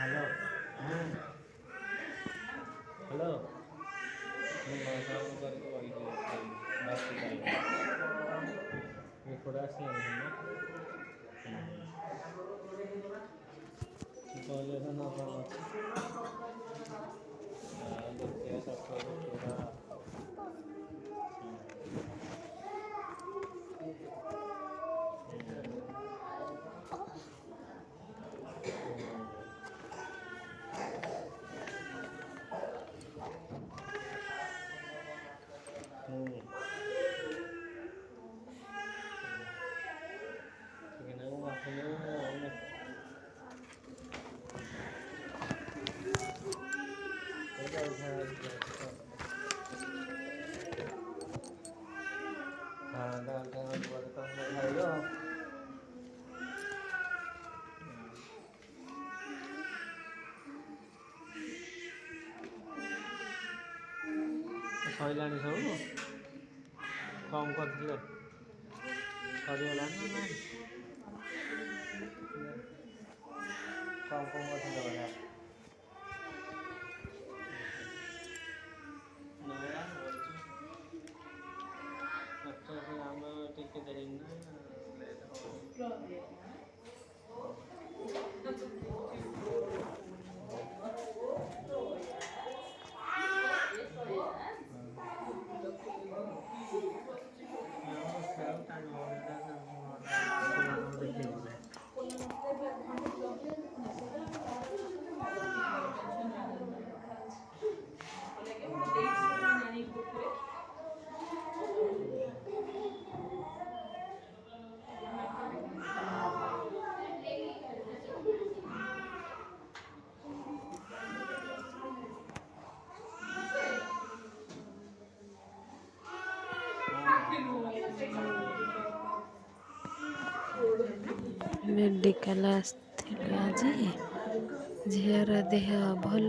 hello ହଁ hello ମୁଁ ମାଉସାଙ୍କୁ କରିକି ବଇଛି ଏପଟେ ଆସିଲାଣି ନା କହିଲେ ତ ନବାର ଅଛି ଆଉ ଦେଖିବା ସକାଳୁ ପୁରା ସଇଲାଣି ସବୁ କମ୍ କରିଥିଲେ ସରିଗଲାଣି ନା ନାହିଁ କମ୍ କରିଥିଲେ ବୋଧେ ଆମେ ଟିକେ ଦେଇନା ଲେଟ୍ ହେବ ମେଡ଼ିକାଲ ଆସିଥିଲୁ ଆଜି ଝିଅର ଦେହ ଭଲ